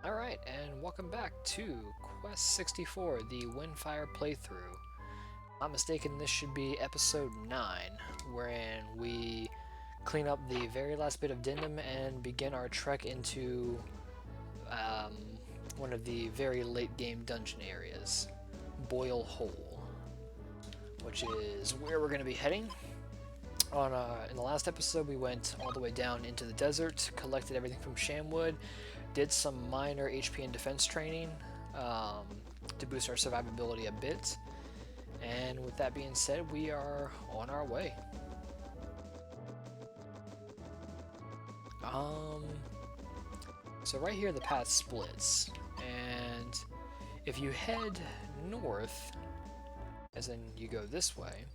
Alright, and welcome back to Quest 64, the Windfire playthrough. If I'm not mistaken, this should be episode 9, wherein we clean up the very last bit of Dindom and begin our trek into um, one of the very late game dungeon areas, Boil Hole, which is where we're going to be heading. In the last episode, we went all the way down into the desert, collected everything from Shamwood, did some minor HP and defense training to boost our survivability a bit. And with that being said, we are on our way. So right here the path splits, and if you head north, as in you go this way,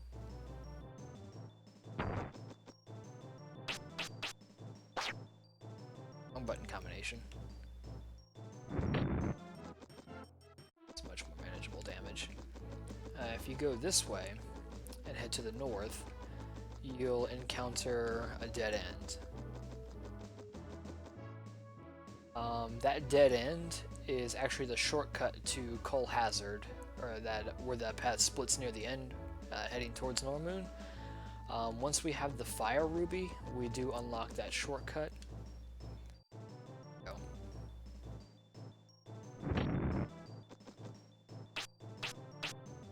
wrong button combination. It's much more manageable damage. If you go this way and head to the north, you'll encounter a dead end. That dead end is actually the shortcut to Cole Hazard, or where that path splits near the end, heading towards Normoon. Once we have the Fire Ruby, we do unlock that shortcut. Go.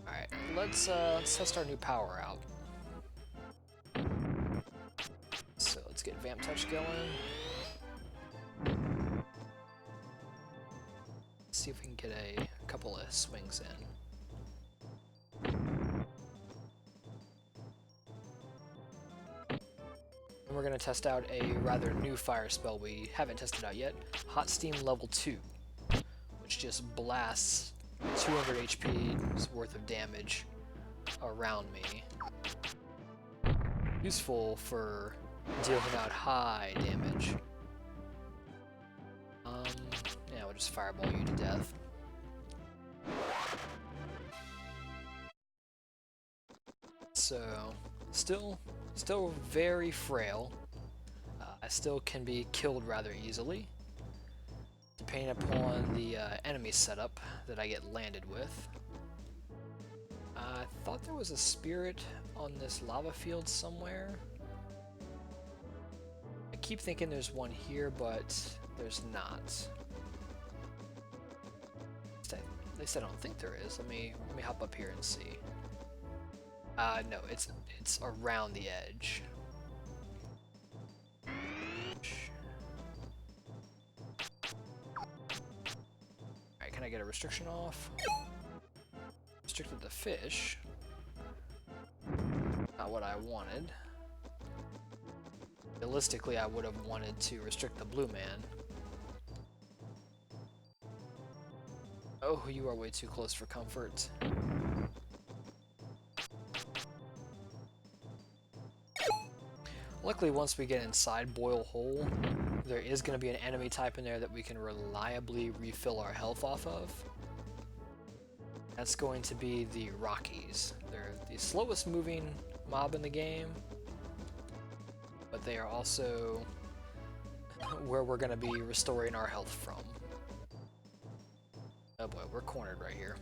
Alright, let's test our new power out. So let's get Vamp Touch going. See if we can get a couple of swings in. And we're going to test out a rather new fire spell we haven't tested out yet, Hot Steam level 2, which just blasts 200 HP worth of damage around me. Useful for dealing out high damage. Yeah, we'll just fireball you to death. So, still very frail. I still can be killed rather easily, depending upon the enemy setup that I get landed with. I thought there was a spirit on this lava field somewhere. I keep thinking there's one here, but there's not. At least I don't think there is. Let me hop up here and see. No, it's around the edge. Alright, can I get a restriction off? Restricted the fish. Not what I wanted. Realistically, I would have wanted to restrict the blue man. Oh, you are way too close for comfort. Luckily, once we get inside Boil Hole, there is going to be an enemy type in there that we can reliably refill our health off of. That's going to be the Rockies. They're the slowest moving mob in the game, but they are also where we're going to be restoring our health from. Oh boy, we're cornered right here.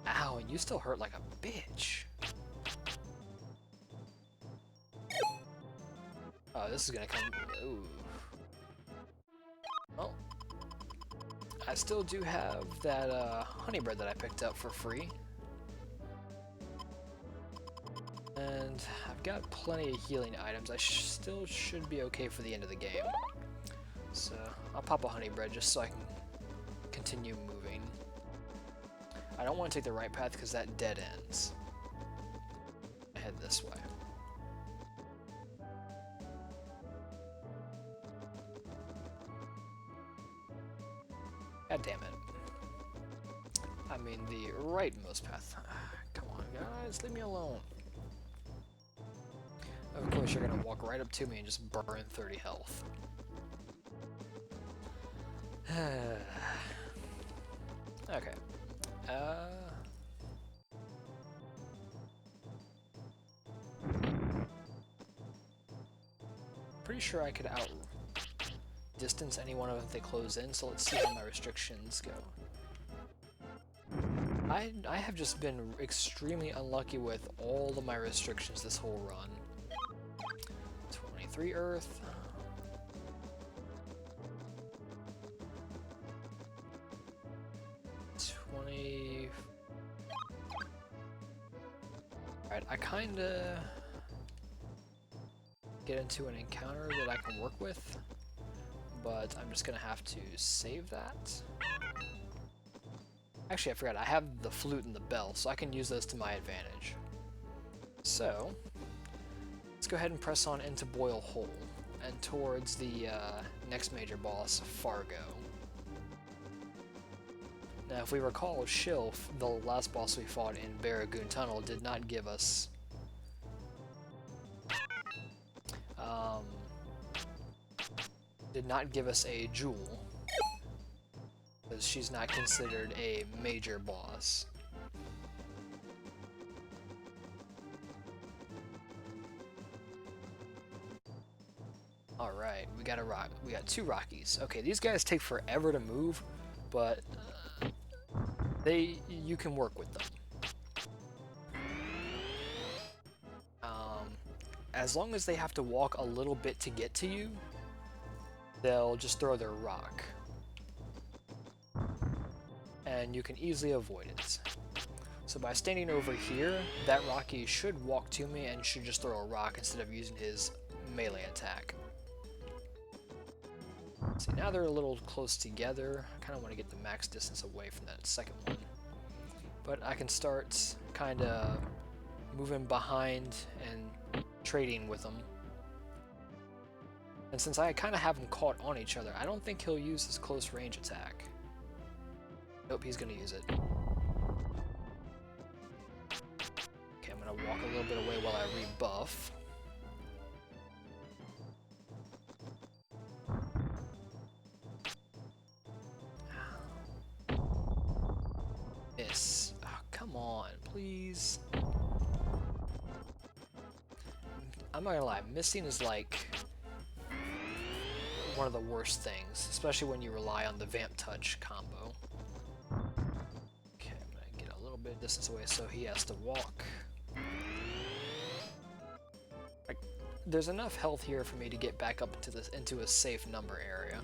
Ow, and you still hurt like a bitch. Oh, this is gonna come. Ooh. Well, I still do have that honey bread that I picked up for free. And I've got plenty of healing items. I still should be okay for the end of the game. So I'll pop a honey bread just so I can continue moving. I don't want to take the right path because that dead ends. I head this way. God damn it. I mean the rightmost path. Come on guys, leave me alone. Of course you're gonna walk right up to me and just burn 30 health. Okay. Pretty sure I could distance any one of them if they close in, so let's see how my restrictions go. I have just been extremely unlucky with all of my restrictions this whole run. 23 Earth. 20. Alright, I kinda get into an encounter that I can work with, but I'm just gonna have to save that. Actually, I forgot, I have the flute and the bell, so I can use those to my advantage. So, let's go ahead and press on into Boil Hole, and towards the next major boss, Fargo. Now, if we recall, Shilf, the last boss we fought in Barragoon Tunnel, did not give us a jewel, because she's not considered a major boss. Alright, we got two Rockies. Okay, these guys take forever to move, but you can work with them. As long as they have to walk a little bit to get to you, they'll just throw their rock. And you can easily avoid it. So by standing over here, that Rocky should walk to me and should just throw a rock instead of using his melee attack. See, now they're a little close together. I kind of want to get the max distance away from that second one. But I can start kind of moving behind and trading with them. And since I kind of have them caught on each other, I don't think he'll use his close range attack. Nope, he's going to use it. Okay, I'm going to walk a little bit away while I rebuff. Miss. Oh, come on, please. I'm not gonna lie, missing is like one of the worst things, especially when you rely on the Vamp Touch combo. Okay, I'm gonna get a little bit of distance away so he has to walk. There's enough health here for me to get back up into a safe number area.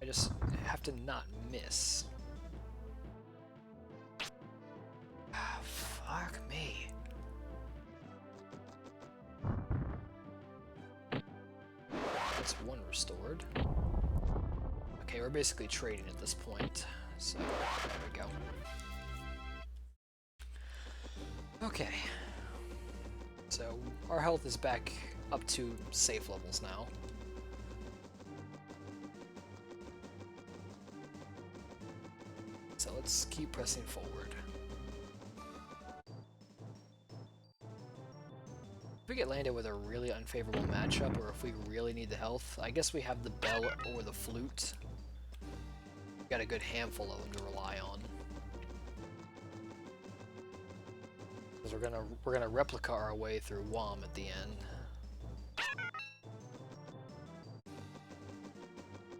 I just have to not miss. Ah, fuck me. That's one restored. Okay, we're basically trading at this point. So, there we go. Okay. So, our health is back up to safe levels now. So let's keep pressing forward. If we get landed with a really unfavorable matchup, or if we really need the health, I guess we have the bell or the flute. We've got a good handful of them to rely on. Because we're gonna replica our way through WOM at the end.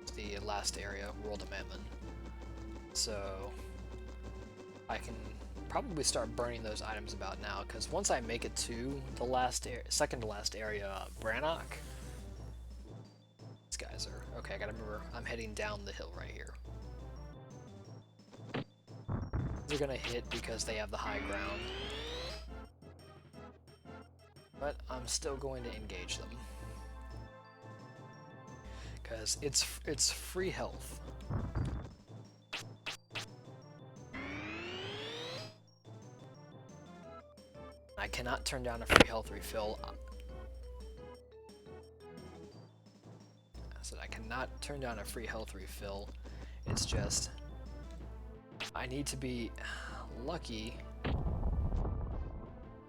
It's the last area, World of Mammon. So I can probably start burning those items about now, because once I make it to the second to last area, Brannoch, these guys are okay. I gotta remember I'm heading down the hill right here. They're gonna hit because they have the high ground, but I'm still going to engage them because it's free health. I cannot turn down a free health refill. I said I cannot turn down a free health refill. It's just I need to be lucky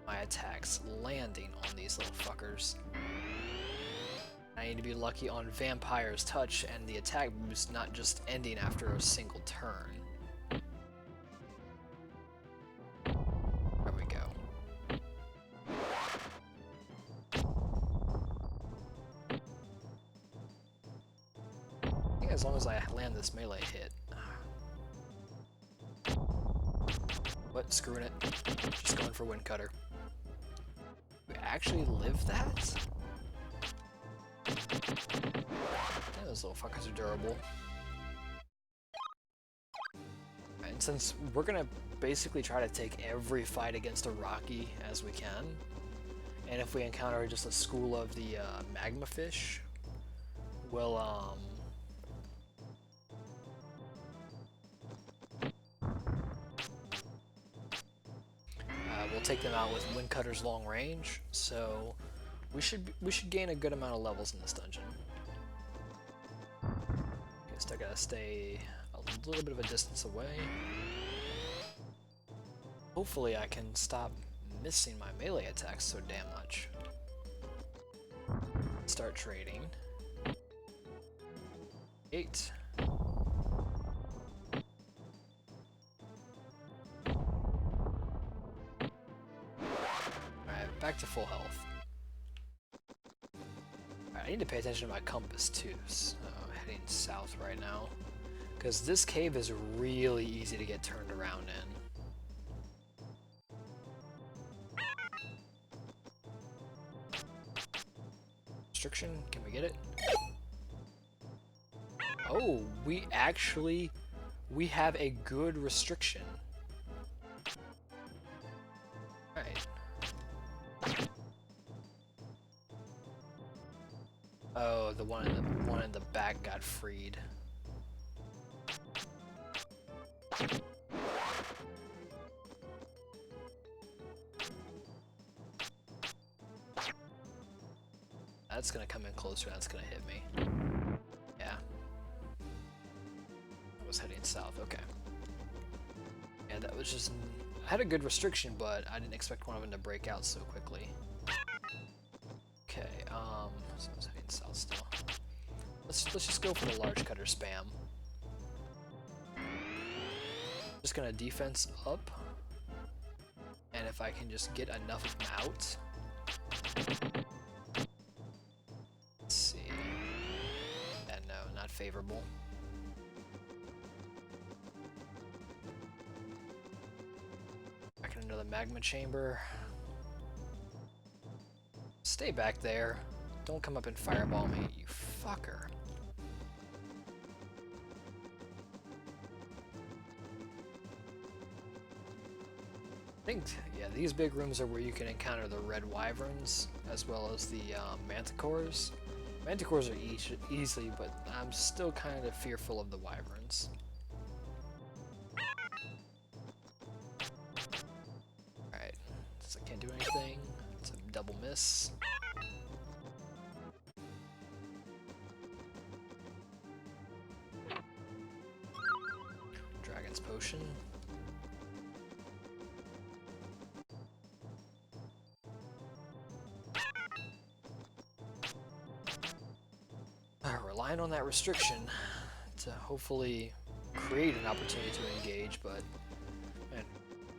my attacks landing on these little fuckers. I need to be lucky on Vampire's Touch and the attack boost not just ending after a single turn. There we go. as long as I land this melee hit. What? Screwing it. Just going for Wind Cutter. We actually live that? Yeah, those little fuckers are durable. And since we're gonna basically try to take every fight against a Rocky as we can, and if we encounter just a school of the magma fish, we'll we'll take them out with Wind Cutter's long range. So we should gain a good amount of levels in this dungeon. Guess I gotta stay a little bit of a distance away. Hopefully I can stop missing my melee attacks so damn much. Start trading. 8. Alright, back to full health. Alright, I need to pay attention to my compass too, so I'm heading south right now. Because this cave is really easy to get turned around in. Restriction, can we get it? Oh, we have a good restriction. Right. Oh, the one in the back got freed. That's gonna come in closer, that's gonna hit me. Yeah. I was heading south, okay. Yeah, that was just... I had a good restriction, but I didn't expect one of them to break out so quickly. Okay, so I was heading south still. Let's just go for the large cutter spam. Just gonna defense up. And if I can just get enough of them out... Let's see. Yeah, no, not favorable. Back in another magma chamber. Stay back there. Don't come up and fireball me, you fucker. I think, yeah, these big rooms are where you can encounter the red wyverns, as well as the manticores. Manticores are easy, but I'm still kind of fearful of the wyverns. Alright, so I can't do anything. It's a double miss. Dragon's Potion. Relying on that restriction to hopefully create an opportunity to engage, but man,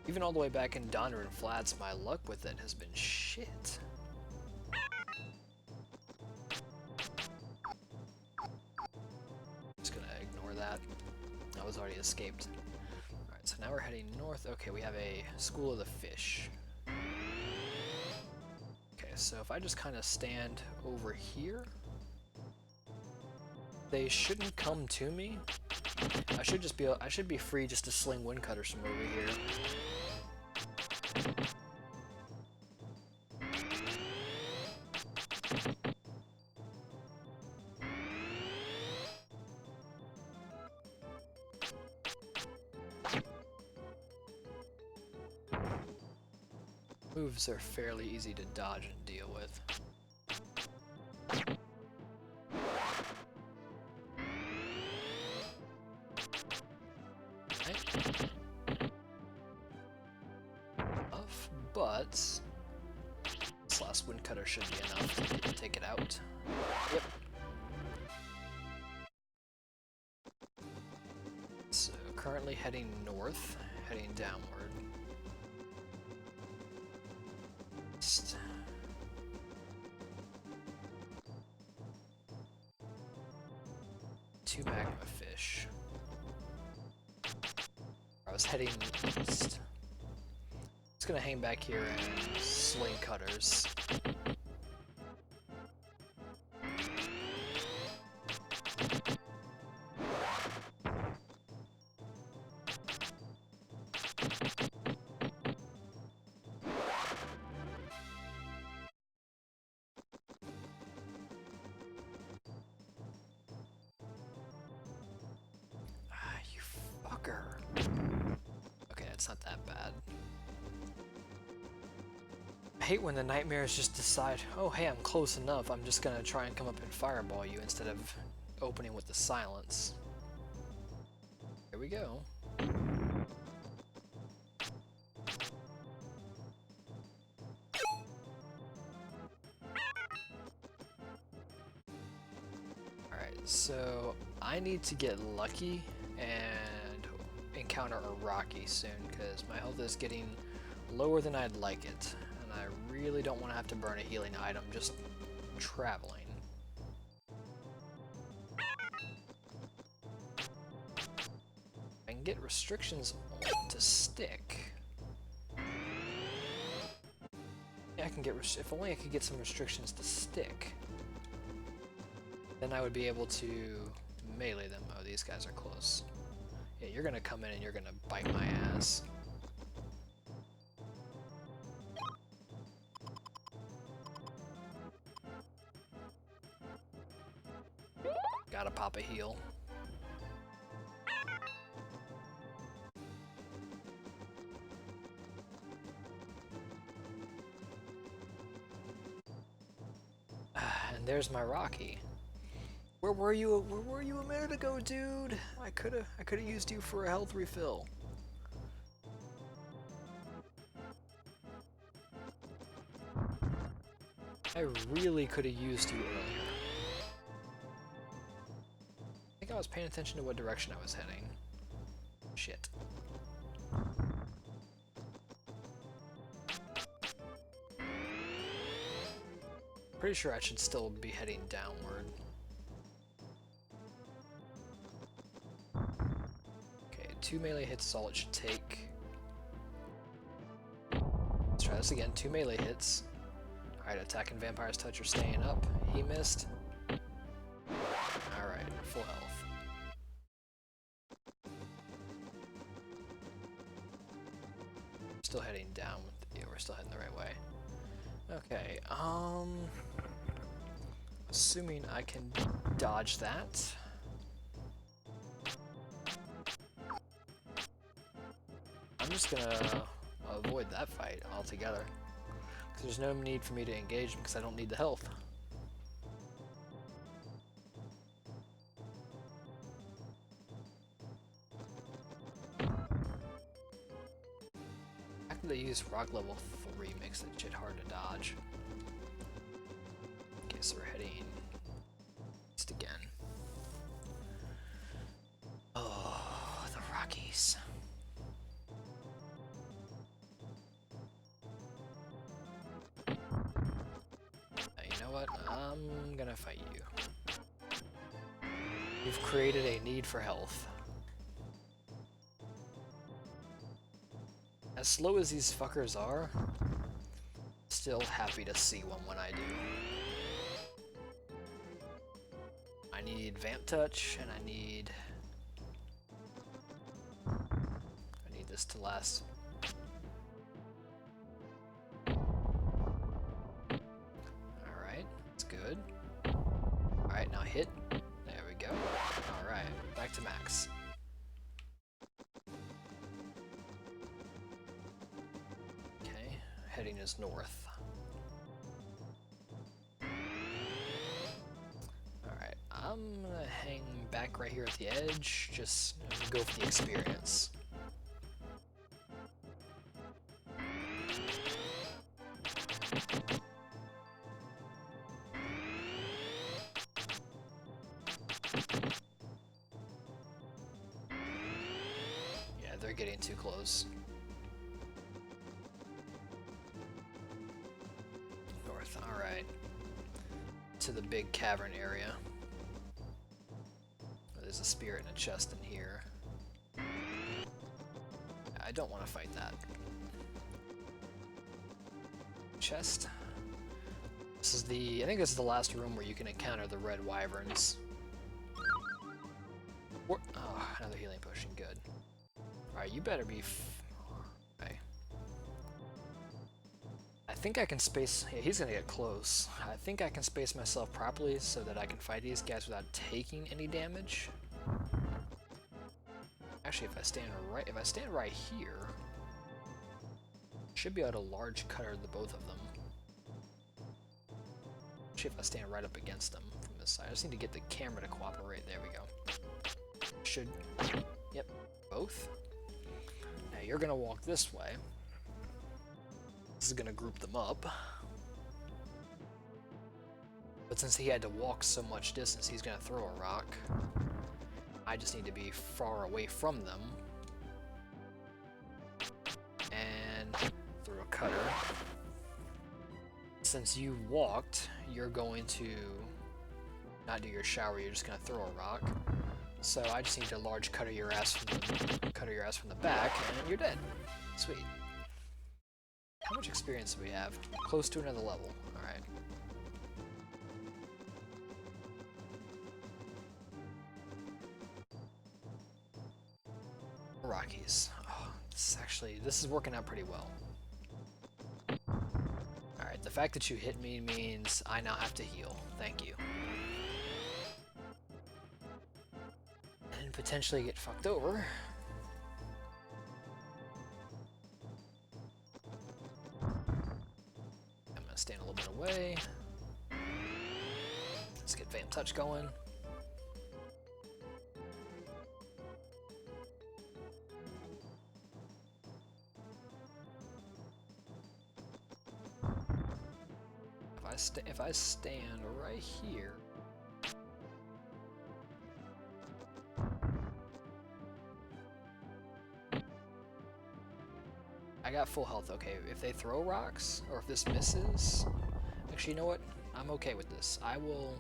even all the way back in Donner and Flats, my luck with it has been shit. Just gonna ignore that. I was already escaped. Alright, so now we're heading north. Okay, we have a School of the Fish. Okay, so if I just kind of stand over here, they shouldn't come to me. I should be free just to sling Wind Cutters from over here. Moves are fairly easy to dodge and deal with. But this last Wind Cutter should be enough to take it out. Yep. So currently heading north, heading downward. 2 magma fish. I was heading east. Just gonna hang back here and sling cutters. You fucker. Okay, it's not that bad. I hate when the nightmares just decide, oh hey, I'm close enough, I'm just gonna try and come up and fireball you instead of opening with the silence. Here we go. Alright, so I need to get lucky and encounter a Rocky soon, because my health is getting lower than I'd like it, and I really don't want to have to burn a healing item just traveling. I can get restrictions to stick. Yeah, I can get if only I could get some restrictions to stick. Then I would be able to melee them. Oh, these guys are close. Yeah, you're gonna come in and you're gonna bite my ass. Gotta pop a heal. And there's my Rocky. Where were you a minute ago, dude? I coulda used you for a health refill. I really could have used you earlier. I think I was paying attention to what direction I was heading. Shit. Pretty sure I should still be heading downward. Okay, 2 melee hits is all it should take. Let's try this again. 2 melee hits. Alright, attack and Vampire's Touch are staying up. He missed. Alright, full health. Still heading down. Yeah, we're still heading the right way. Okay, assuming I can dodge that. I'm just gonna avoid that fight altogether. Because there's no need for me to engage him because I don't need the health. The fact that they use rock level 3 makes that shit hard to dodge. Okay, so we're heading east again. Oh, the Rockies. You know what? I'm gonna fight you. You've created a need for health. As slow as these fuckers are, still happy to see one when I do. I need Vamp Touch, and I need this to last. Alright, that's good. Alright, now hit. There we go. Alright, back to max. Okay, heading is north. Alright, I'm gonna hang back right here at the edge, just go for the experience. Yeah, they're getting too close. North, alright. To the big cavern area. there's a spirit and a chest in here. I don't want to fight that. Chest. This is I think this is the last room where you can encounter the red wyverns. Oh, another healing potion, good. Alright, you better be... Okay. I think I can space... Yeah, he's gonna get close. I think I can space myself properly so that I can fight these guys without taking any damage. Actually, if I stand right here, I should be able to large cutter the both of them. Actually, if I stand right up against them from this side, I just need to get the camera to cooperate. There we go. Should... Yep, both. Now you're gonna walk this way. This is gonna group them up. But since he had to walk so much distance, he's gonna throw a rock. I just need to be far away from them. And throw a cutter. Since you walked, you're going to not do your shower, you're just gonna throw a rock. So I just need to large cutter your ass from the back, and you're dead. Sweet. How much experience do we have? Close to another level. Alright. Rockies. Oh, this is working out pretty well. Alright, the fact that you hit me means I now have to heal. Thank you. And potentially get fucked over. I'm gonna stand a little bit away. Let's get Van Touch going. If I stand right here, I got full health. Okay, if they throw rocks, or if this misses, actually, you know what? I'm okay with this. I will...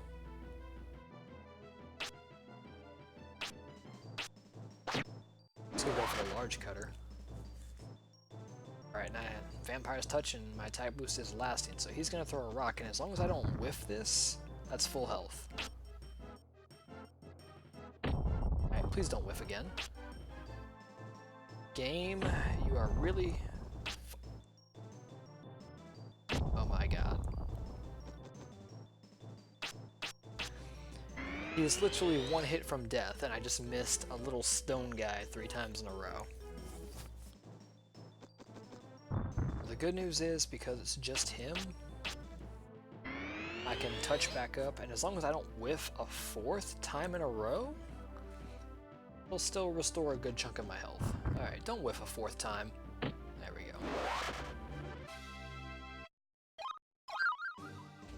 Let's go for the large cutter. Alright, now Vampire's Touch and my attack boost is lasting, so he's gonna throw a rock, and as long as I don't whiff this, that's full health. Alright, please don't whiff again. Game, you are really... Oh my god. He is literally one hit from death, and I just missed a little stone guy 3 times in a row. The good news is, because it's just him, I can touch back up, and as long as I don't whiff a 4th time in a row, it'll still restore a good chunk of my health. Alright, don't whiff a 4th time. There we go.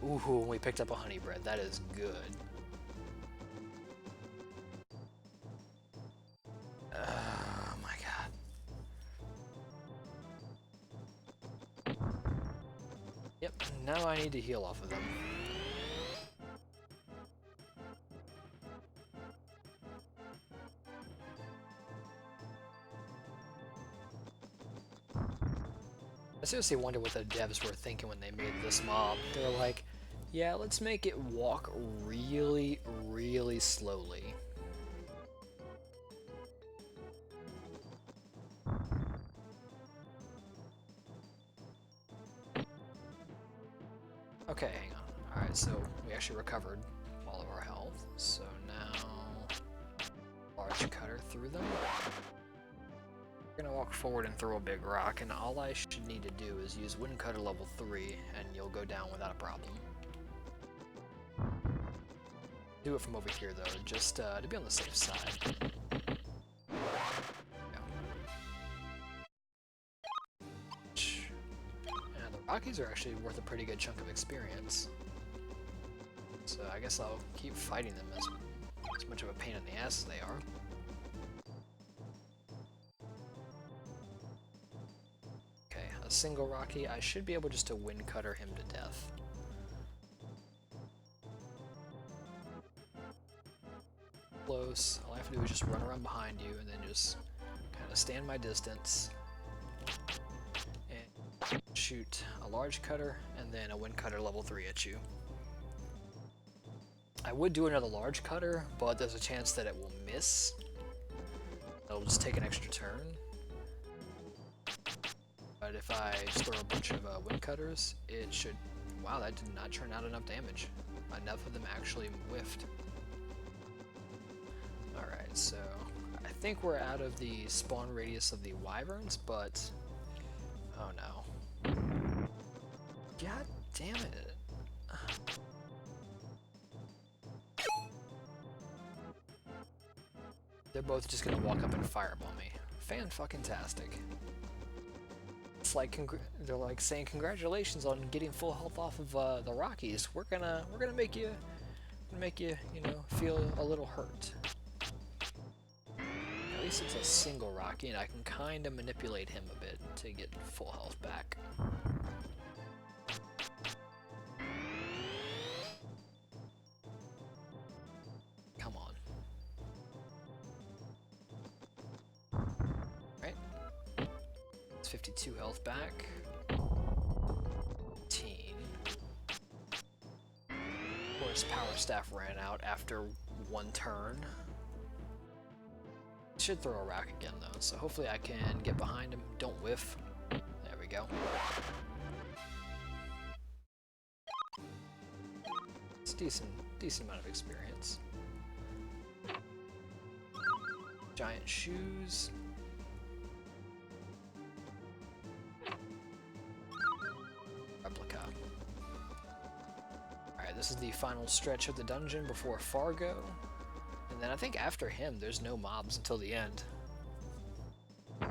Ooh, we picked up a honey bread. That is good. Oh my god. Yep, now I need to heal off of them. I seriously wonder what the devs were thinking when they made this mob. They were like, yeah, let's make it walk really, really slowly. Okay, hang on. Alright, so we actually recovered all of our health. So now, large cutter through them. We're gonna walk forward and throw a big rock, and all I should need to do is use Wind Cutter level 3, and you'll go down without a problem. Do it from over here, though, just to be on the safe side. And the Rockies are actually worth a pretty good chunk of experience. So I guess I'll keep fighting them as much of a pain in the ass as they are. Single Rocky, I should be able just to Wind Cutter him to death. Close. close, all I have to do is just run around behind you and then just kind of stand my distance and shoot a large cutter and then a wind cutter level 3 at you. I would do another large cutter, but there's a chance that it will miss. It'll just take an extra turn. But if I just throw a bunch of wind cutters, it should... Wow, that did not turn out enough damage. Enough of them actually whiffed. Alright, so I think we're out of the spawn radius of the wyverns, but... Oh no. God damn it. They're both just gonna walk up and fireball me. Fan-fucking-tastic. It's like they're like saying congratulations on getting full health off of the Rockies. We're gonna make you you know, feel a little hurt. At least it's a single Rocky, and I can kind of manipulate him a bit to get full health back. Come on. Right. It's 52 health back. 18. Of course, Power Staff ran out after one turn. Should throw a rack again though, so hopefully I can get behind him. Don't whiff. There we go. It's decent amount of experience. Giant shoes. Replica. Alright, this is the final stretch of the dungeon before Fargo. And then I think after him, there's no mobs until the end. I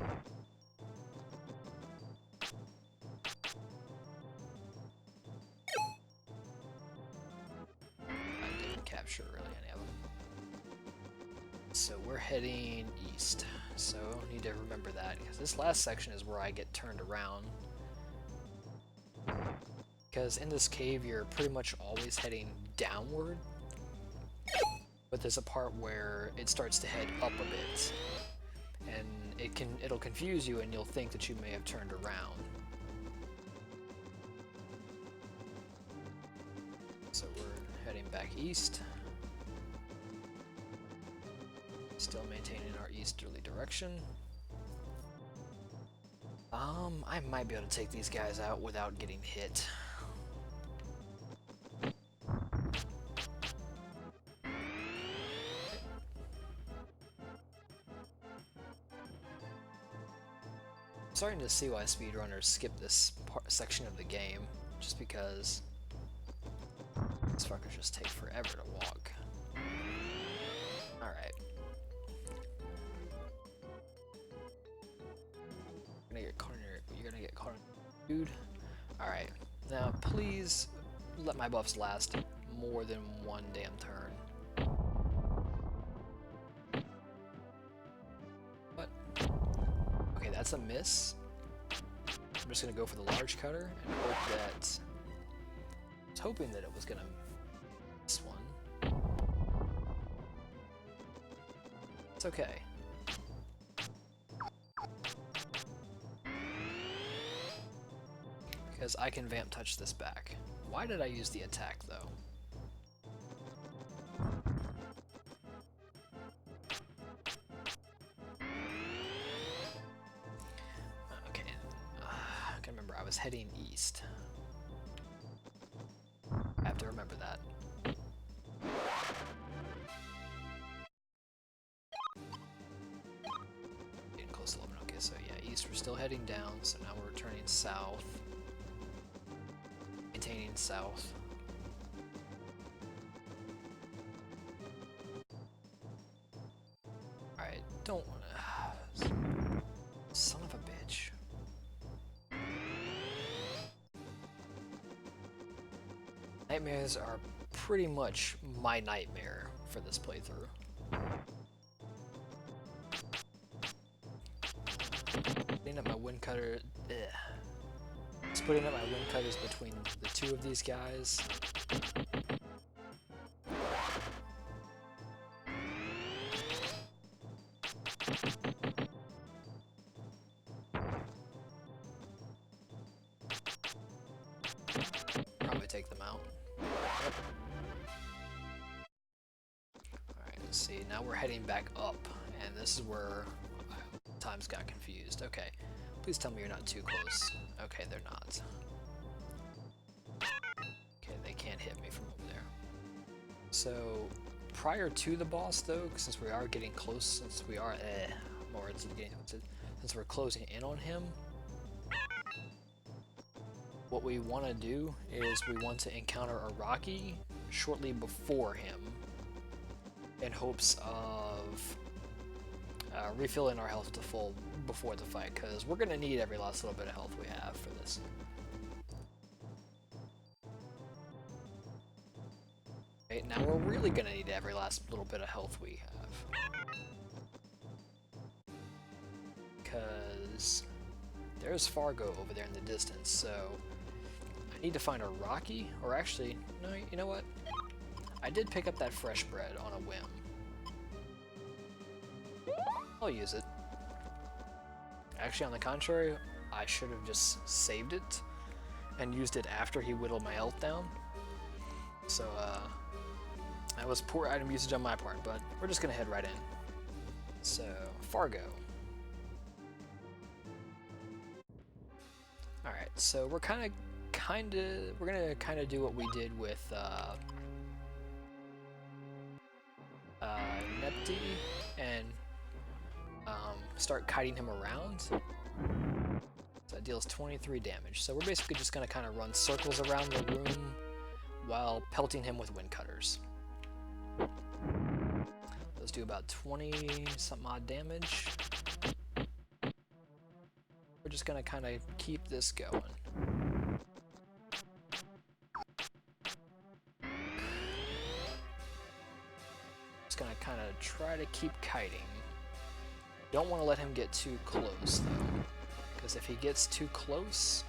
didn't capture really any of them. So we're heading east. So I need to remember that, because this last section is where I get turned around. Because in this cave, you're pretty much always heading downward. But there's a part where it starts to head up a bit, and it'll confuse you, and you'll think that you may have turned around. So we're heading back east, still maintaining our easterly direction. I might be able to take these guys out without getting hit. I'm starting to see why speedrunners skip this section of the game, just because these fuckers just take forever to walk. Alright. You're gonna get caught in dude. Alright. Now please let my buffs last more than one damn turn. What? Okay, that's a miss. I'm just gonna go for the large cutter and hope that... I was hoping that it was gonna miss one. It's okay. Because I can vamp touch this back. Why did I use the attack though? I was heading east. I have to remember that. Getting close to 11. Okay, so yeah, east we're still heading down, so now we're returning south. Maintaining south. Alright, don't wanna... Son of a bitch. Nightmares are pretty much my nightmare for this playthrough. Putting up my wind cutter. Just putting up my wind cutters between the two of these guys. take them out. Alright, let's see. Now we're heading back up, and this is where times got confused. Okay, please tell me you're not too close. Okay, they're not. Okay, they can't hit me from over there. So, prior to the boss, though, since we are getting close, since we are, since we're closing in on him, what we want to do is we want to encounter a Rocky shortly before him in hopes of refilling our health to full before the fight, because we're going to need every last little bit of health we have for this. Okay, now we're really going to need every last little bit of health we have. Because there's Fargo over there in the distance, so I need to find a Rocky, or actually, no, you know what? I did pick up that fresh bread on a whim. I'll use it. Actually, on the contrary, I should have just saved it and used it after he whittled my health down. So, that was poor item usage on my part, but we're just gonna head right in. So, Fargo. Alright, so we're gonna kinda do what we did with, Nepti, and start kiting him around. So that deals 23 damage. So we're basically just going to kind of run circles around the room while pelting him with wind cutters. Those do about 20 something odd damage. We're just going to kind of keep this going. Just going to kind of try to keep kiting. Don't want to let him get too close, though, because if he gets too close,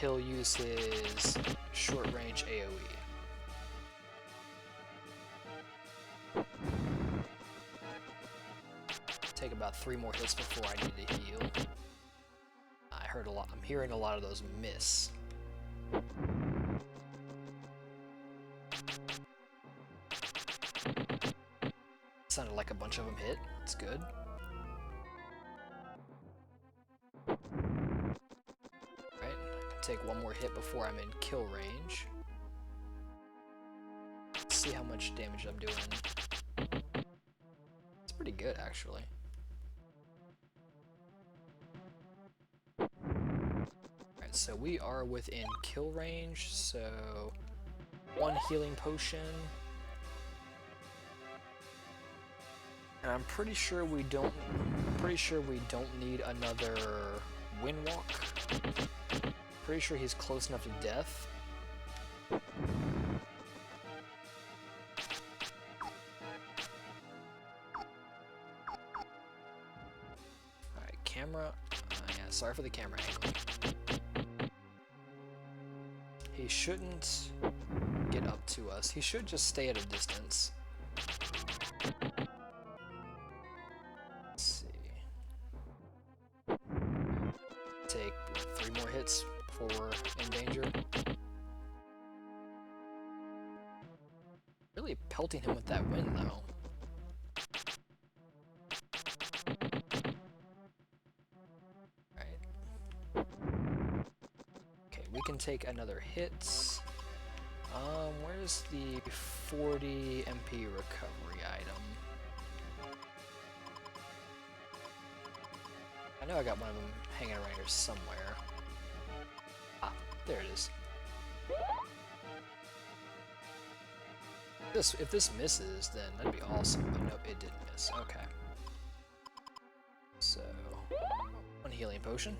he'll use his short-range AoE. Take about 3 more hits before I need to heal. I'm hearing a lot of those miss. Sounded like a bunch of them hit. That's good. Take 1 more hit before I'm in kill range. Let's see how much damage I'm doing. It's pretty good, actually. Alright, so we are within kill range, so 1 healing potion. And I'm pretty sure we don't need another wind walk. Pretty sure he's close enough to death. Alright, camera. Yeah, sorry for the camera angle. He shouldn't get up to us. He should just stay at a distance. Let's see. Take 3 more hits before we're in danger. Really pelting him with that wind, though. Right. Okay, we can take another hit. Where's the 40 MP recovery item? I know I got one of them hanging around here somewhere. Ah, there it is. If this misses, then that'd be awesome, but nope, it didn't miss. Okay. So, 1 healing potion.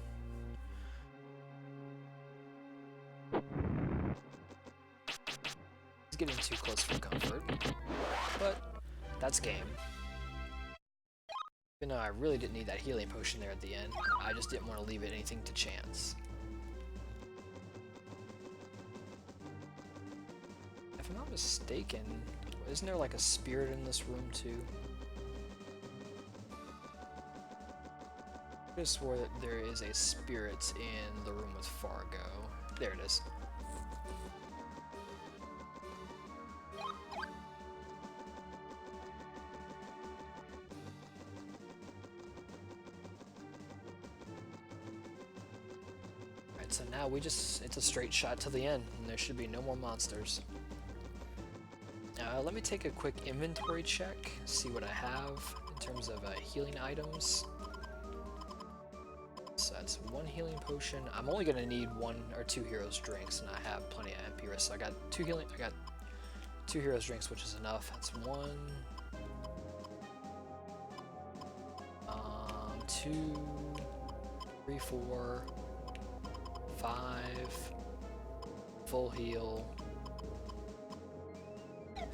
He's getting too close for comfort, but that's game. Even though I really didn't need that healing potion there at the end, I just didn't want to leave anything to chance. If I'm not mistaken, isn't there like a spirit in this room too? I could have swore that there is a spirit in the room with Fargo. There it is. Alright, so now it's a straight shot to the end, and there should be no more monsters. Let me take a quick inventory check, see what I have in terms of healing items. So that's 1 healing potion. I'm only gonna need 1 or 2 heroes drinks, and I have plenty of MP. So I got 2 heroes drinks, which is enough. That's 1, 2, 3, 4, 5, full heal.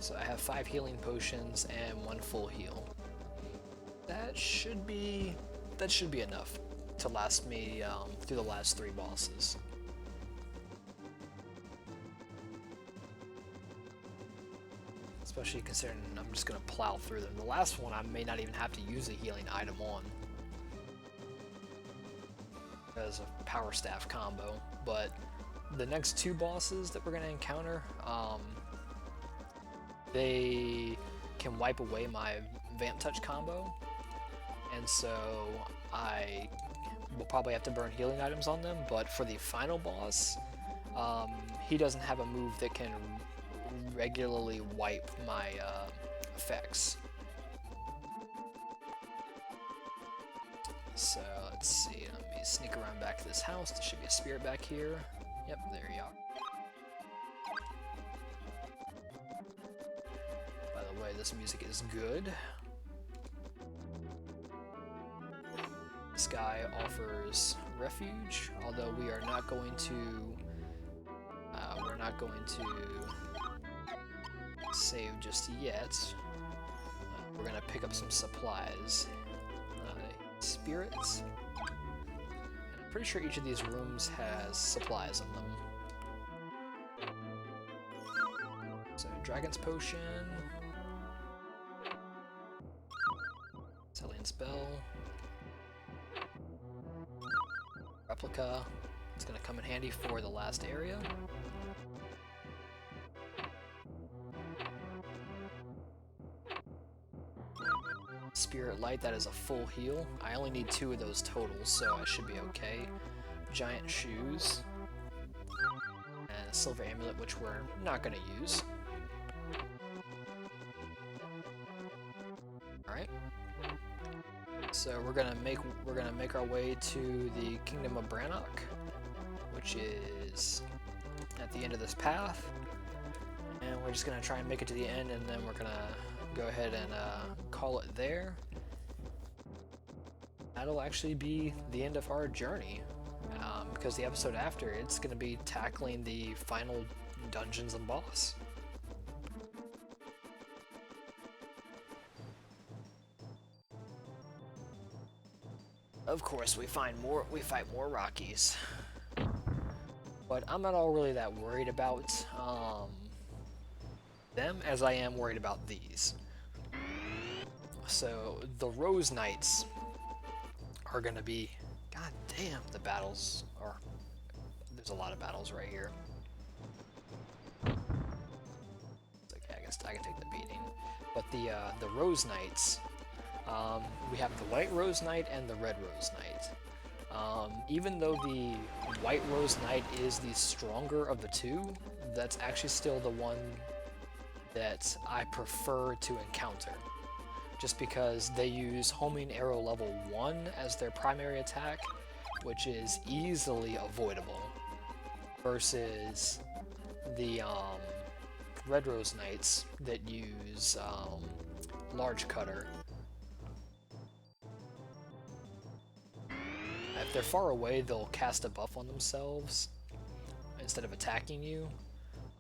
So I have 5 healing potions and 1 full heal. That should be enough to last me through the last 3 bosses. Especially considering I'm just gonna plow through them. The last one I may not even have to use a healing item on as a power staff combo, but the next 2 bosses that we're gonna encounter, they can wipe away my Vamp Touch combo, and so I will probably have to burn healing items on them. But for the final boss, he doesn't have a move that can regularly wipe my effects. So let's see, let me sneak around back to this house. There should be a spirit back here. Yep, there you are. By the way, this music is good. This guy offers refuge, although we are not going to save just yet. We're gonna pick up some supplies. Spirits. And I'm pretty sure each of these rooms has supplies in them. So, Dragon's Potion. Hellion Spell. Replica. It's gonna come in handy for the last area. Spirit Light, that is a full heal. I only need 2 of those total, so I should be okay. Giant Shoes. And a Silver Amulet, which we're not gonna use. Alright. So we're gonna make our way to the Kingdom of Brannoch, which is at the end of this path. And we're just gonna try and make it to the end, and then we're gonna go ahead and call it there. That'll actually be the end of our journey, because the episode after, it's going to be tackling the final dungeons and boss. Of course, we fight more Rockies, but I'm not all really that worried about them as I am worried about these. So the Rose Knights are gonna be, god damn, the battles are, there's a lot of battles right here. It's okay, I guess I can take the beating. But the Rose Knights, we have the White Rose Knight and the Red Rose Knight. Even though the White Rose Knight is the stronger of the 2, that's actually still the one that I prefer to encounter, just because they use Homing Arrow level 1 as their primary attack, which is easily avoidable, versus the Red Rose Knights that use Large Cutter. If they're far away, they'll cast a buff on themselves instead of attacking you.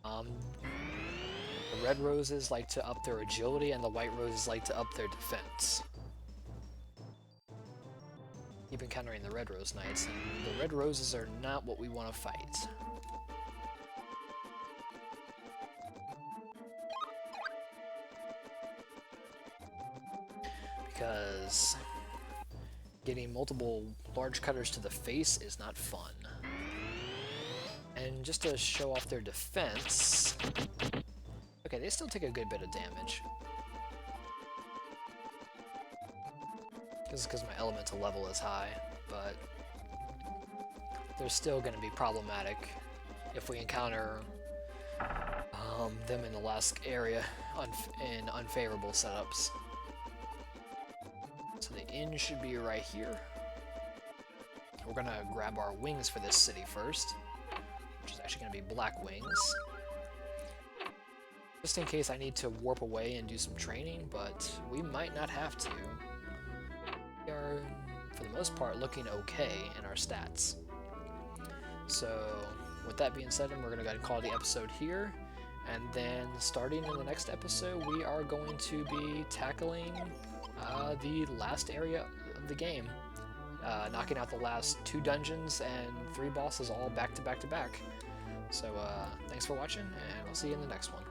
The Red Roses like to up their agility, and the White Roses like to up their defense. Keep encountering the Red Rose Knights, and the Red Roses are not what we want to fight. Because getting multiple large cutters to the face is not fun. And just to show off their defense... Okay, they still take a good bit of damage. Because my elemental level is high, but... they're still going to be problematic if we encounter them in the last area in unfavorable setups. So the inn should be right here. We're going to grab our wings for this city first, which is actually going to be black wings. Just in case I need to warp away and do some training, but we might not have to. We are, for the most part, looking okay in our stats. So, with that being said, we're going to go ahead and call the episode here. And then, starting in the next episode, we are going to be tackling the last area of the game. Knocking out the last 2 dungeons and 3 bosses all back to back to back. So, thanks for watching, and I'll see you in the next one.